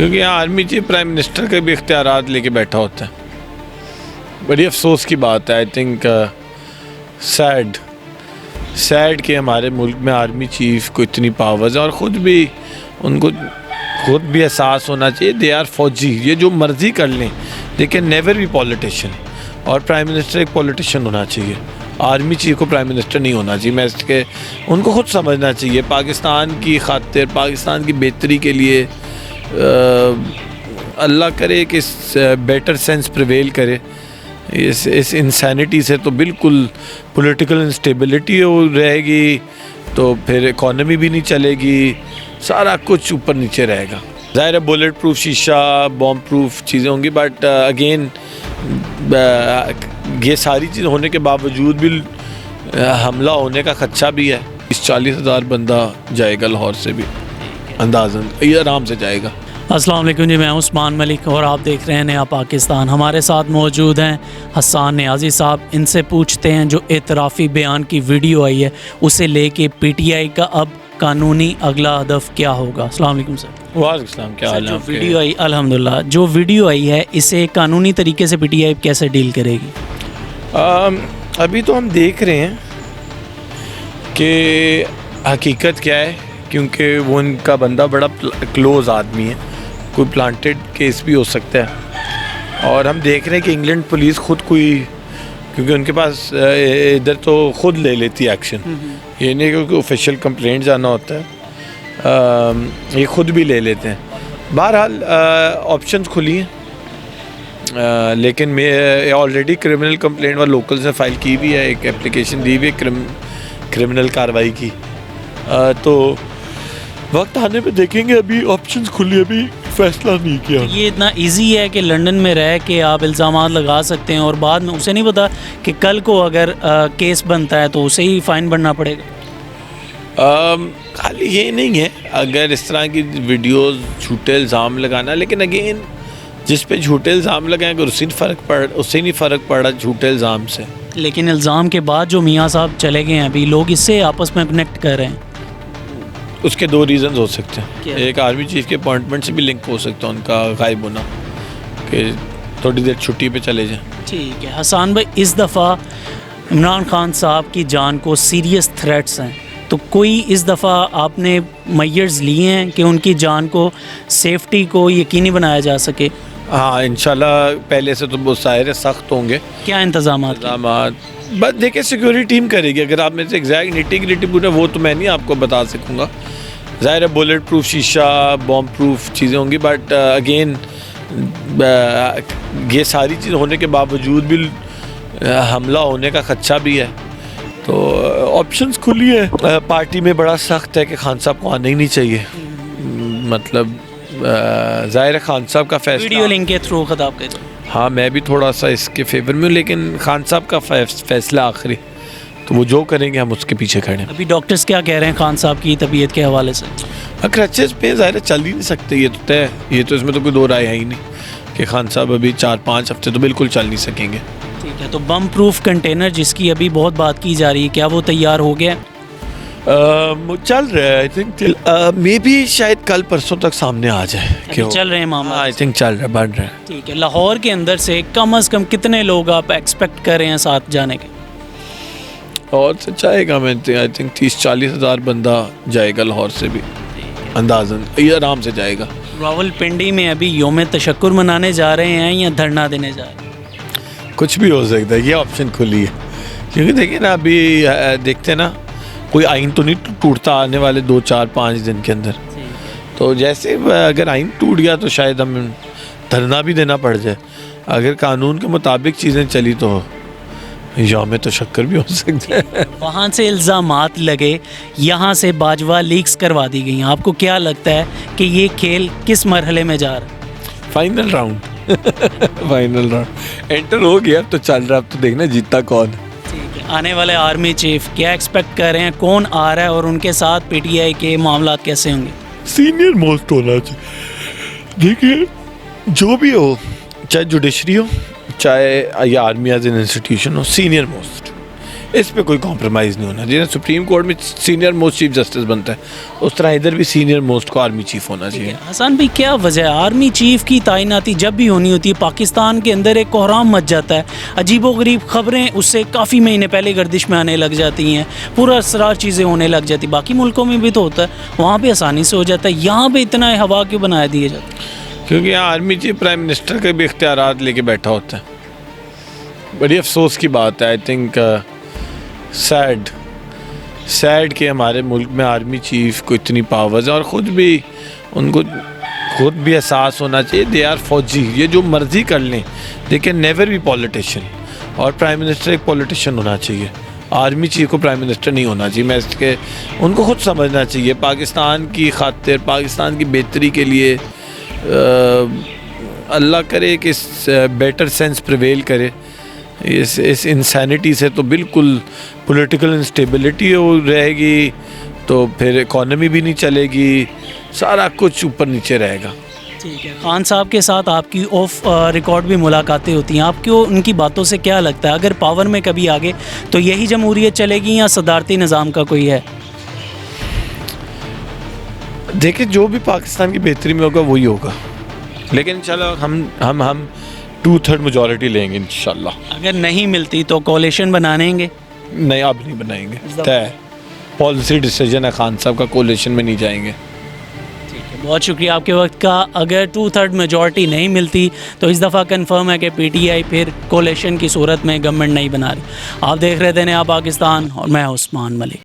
کیونکہ یہاں army chief prime minister کے بھی اختیارات لے کے بیٹھا ہوتا ہے. بڑی افسوس کی بات ہے. آئی تھنک سیڈ کہ ہمارے ملک میں آرمی چیف کو اتنی پاورز ہیں, اور ان کو خود بھی احساس ہونا چاہیے دے آر فوجی, یہ جو مرضی کر لیں they can never be politician. اور پرائم منسٹر ایک پولیٹیشین ہونا چاہیے, آرمی چیف کو پرائم منسٹر نہیں ہونا چاہیے. میں اس کے ان کو خود سمجھنا چاہیے پاکستان کی خاطر, پاکستان کی بہتری کے لیے. اللہ کرے کہ بیٹر سینس پریویل کرے. اس انسینٹی سے تو بالکل پولیٹیکل انسٹیبلٹی رہے گی, تو پھر اکانومی بھی نہیں چلے گی, سارا کچھ اوپر نیچے رہے گا. ظاہر ہے بلیٹ پروف شیشہ, بوم پروف چیزیں ہوں گی, بٹ اگین یہ ساری چیز ہونے کے باوجود بھی حملہ ہونے کا خدشہ بھی ہے. 40 ہزار بندہ جائے گا لاہور سے بھی اندازاً, یہ آرام سے جائے گا. السلام علیکم جی, میں عثمان ملک اور آپ دیکھ رہے ہیں نیا پاکستان. ہمارے ساتھ موجود ہیں حسان نیازی صاحب. ان سے پوچھتے ہیں جو اعترافی بیان کی ویڈیو آئی ہے اسے لے کے پی ٹی آئی کا اب قانونی اگلا ہدف کیا ہوگا. السلام علیکم سر. وعلیکم السلام, کیا حال ہے؟ جو ویڈیو آئی الحمدللہ, جو ویڈیو آئی ہے اسے قانونی طریقے سے پی ٹی آئی کیسے ڈیل کرے گی؟ ابھی تو ہم دیکھ رہے ہیں کہ حقیقت کیا ہے, کیونکہ وہ ان کا بندہ بڑا کلوز آدمی ہے, کوئی پلانٹڈ کیس بھی ہو سکتا ہے. اور ہم دیکھ رہے ہیں کہ انگلینڈ پولیس خود کوئی, کیونکہ ان کے پاس ادھر تو خود لے لیتی ہے ایکشن, یہ نہیں کیونکہ آفیشیل کمپلینٹ جانا ہوتا ہے, یہ خود بھی لے لیتے ہیں. بہرحال آپشنز کھلی ہیں, لیکن میں آلریڈی کرمنل کمپلینٹ وہ لوکلز نے فائل کی بھی ہے, ایک اپلیکیشن دی بھی ہے کرمنل کارروائی کی. تو وقت آنے پہ دیکھیں گے, ابھی آپشنز کھلی, ابھی فیصلہ نہیں کیا. یہ اتنا ایزی ہے کہ لنڈن میں رہ کے آپ الزامات لگا سکتے ہیں اور بعد میں اسے نہیں پتا کہ کل کو اگر کیس بنتا ہے تو اسے ہی فائن بھرنا پڑے گا. خالی یہ نہیں ہے, اگر اس طرح کی ویڈیوز جھوٹے الزام لگانا, لیکن اگین جس پہ جھوٹے الزام لگائیں اگر اسے نہیں فرق پڑا جھوٹے الزام سے. لیکن الزام کے بعد جو میاں صاحب چلے گئے ہیں ابھی, لوگ اس سے آپس میں کنیکٹ کر رہے ہیں. اس کے 2 ریزنز ہو سکتے ہیں. ایک آرمی چیف کے اپوائنٹمنٹ سے بھی لنک ہو سکتا ہے ان کا غائب ہونا, کہ تھوڑی دیر چھٹی پہ چلے جائیں. ٹھیک ہے حسان بھائی, اس دفعہ عمران خان صاحب کی جان کو سیریس تھریٹس ہیں, تو کوئی اس دفعہ آپ نے میئرز لیے ہیں کہ ان کی جان کو سیفٹی کو یقینی بنایا جا سکے؟ ہاں انشاءاللہ پہلے سے تو بہت سارے سخت ہوں گے. کیا انتظامات؟ بس دیکھیں سیکیورٹی ٹیم کرے گی. اگر آپ میں سے ایگزیکٹ نیٹی گریٹی پورا وہ تو میں نہیں آپ کو بتا سکوں گا. ظاہر ہے بلیٹ پروف شیشہ, بوم پروف چیزیں ہوں گی, بٹ اگین یہ ساری چیز ہونے کے باوجود بھی حملہ ہونے کا خدشہ بھی ہے. تو آپشنز کھلی ہے. پارٹی میں بڑا سخت ہے کہ خان صاحب کو آنا ہی نہیں چاہیے. مطلب ظاہر خان صاحب کا فیصلہ ویڈیو لنک کے تھرو خطاب کہتے ہیں. ہاں میں بھی تھوڑا سا اس کے فیور میں ہوں, لیکن خان صاحب کا فیصلہ آخری, تو وہ جو کریں گے ہم اس کے پیچھے کھڑے ہیں. ابھی ڈاکٹرز کیا کہہ رہے ہیں خان صاحب کی طبیعت کے حوالے سے؟ کرچز پہ ظاہر چل ہی نہیں سکتے, یہ تو طے, یہ تو اس میں تو کوئی 2 رائے ہے ہی نہیں کہ خان صاحب ابھی 4-5 ہفتے تو بالکل چل نہیں سکیں گے. ٹھیک ہے, تو بم پروف کنٹینر جس کی ابھی بہت بات کی جا رہی ہے, کیا وہ تیار ہو گیا؟ چل رہا ہے. آئی تھنک مے بی شاید کل پرسوں تک سامنے آ جائے. چل رہے ہیں معاملہ. آئی تھنک چل رہا ہے, بڑھ رہا ہے. ٹھیک ہے, لاہور کے اندر سے کم از کم کتنے لوگ آپ ایکسپیکٹ کر رہے ہیں ساتھ جانے کے؟ اور سے جائے گا, میں آئی تھنک 30-40 ہزار بندہ جائے گا لاہور سے بھی اندازاً, یہ آرام سے جائے گا. راول پنڈی میں ابھی یوم تشکر منانے جا رہے ہیں یا دھرنا دینے جا رہے ہیں؟ کچھ بھی ہو سکتا ہے, یہ آپشن کھلی ہے. کیونکہ دیکھیں نا ابھی دیکھتے نا کوئی آئین تو نہیں ٹوٹتا آنے والے 2-4-5 دن کے اندر. تو جیسے اگر آئین ٹوٹ گیا تو شاید ہم دھرنا بھی دینا پڑ جائے. اگر قانون کے مطابق چیزیں چلی تو یوم تشکر بھی ہو سکتا ہے. وہاں سے الزامات لگے, یہاں سے باجوہ لیکس کروا دی گئی. آپ کو کیا لگتا ہے کہ یہ کھیل کس مرحلے میں جا رہا ہے؟ فائنل راؤنڈ انٹر ہو گیا تو چل رہا, اب تو دیکھنا جیتا کون. آنے والے آرمی چیف کیا ایکسپیکٹ کر رہے ہیں, کون آ رہا ہے اور ان کے ساتھ پی ٹی آئی کے معاملات کیسے ہوں گے؟ سینئر موسٹ ہونا چاہیے. دیکھیے جو بھی ہو, چاہے جوڈیشری ہو چاہے یا آرمی ایز این انسٹیٹیوشن ہو, سینئر موسٹ اس پہ کوئی کمپرومائز نہیں ہونا چاہیے. سپریم کورٹ میں سینئر موسٹ چیف جسٹس بنتا ہے, اس طرح ادھر بھی سینئر موسٹ کو آرمی چیف ہونا چاہیے. حسن بھائی کیا وجہ ہے آرمی چیف کی تعیناتی جب بھی ہونی ہوتی ہے پاکستان کے اندر ایک کوحرام مچ جاتا ہے, عجیب و غریب خبریں اس سے کافی مہینے پہلے گردش میں آنے لگ جاتی ہیں, پورا اسرار چیزیں ہونے لگ جاتی. باقی ملکوں میں بھی تو ہوتا ہے, وہاں پہ آسانی سے ہو جاتا ہے, یہاں پہ اتنا ہوا کیوں بنا دیے جاتے ہیں؟ کیونکہ یہاں آرمی چیف پرائم منسٹر کے بھی اختیارات لے کے بیٹھا ہوتا ہے. بڑی افسوس کی بات ہے, آئی تھنک سیڈ کہ ہمارے ملک میں آرمی چیف کو اتنی پاورز ہیں, اور ان کو خود بھی احساس ہونا چاہیے دے آر فوجی, یہ جو مرضی کر لیں they can never be politician. اور پرائم منسٹر ایک پولیٹیشین ہونا چاہیے, آرمی چیف کو پرائم منسٹر نہیں ہونا چاہیے. میں اس کے ان کو خود سمجھنا چاہیے پاکستان کی خاطر, پاکستان کی بہتری کے لیے اللہ کرے کہ بیٹر سینس پریویل کرے. اس انسینٹی سے تو بالکل پولیٹیکل انسٹیبلٹی رہے گی, تو پھر اکانومی بھی نہیں چلے گی, سارا کچھ اوپر نیچے رہے گا. ٹھیک ہے, خان صاحب کے ساتھ آپ کی آف ریکارڈ بھی ملاقاتیں ہوتی ہیں, آپ کو ان کی باتوں سے کیا لگتا ہے اگر پاور میں کبھی آگے تو یہی جمہوریت چلے گی یا صدارتی نظام کا کوئی ہے؟ دیکھیں جو بھی پاکستان کی بہتری میں ہوگا وہی ہوگا, لیکن چلو ہم 2/3 میجورٹی لیں گے انشاءاللہ. اگر نہیں ملتی تو کولیشن بنائیں گے؟ نہیں, اب نہیں بنائیں گے, طے پالیسی ڈیسیجن ہے خان صاحب کا, کولیشن میں نہیں جائیں گے. بہت شکریہ آپ کے وقت کا. اگر 2/3 میجورٹی نہیں ملتی تو اس دفعہ کنفرم ہے کہ پی ٹی آئی پھر کولیشن کی صورت میں گورنمنٹ نہیں بنا رہی. آپ دیکھ رہے تھے نیا پاکستان اور میں عثمان ملک.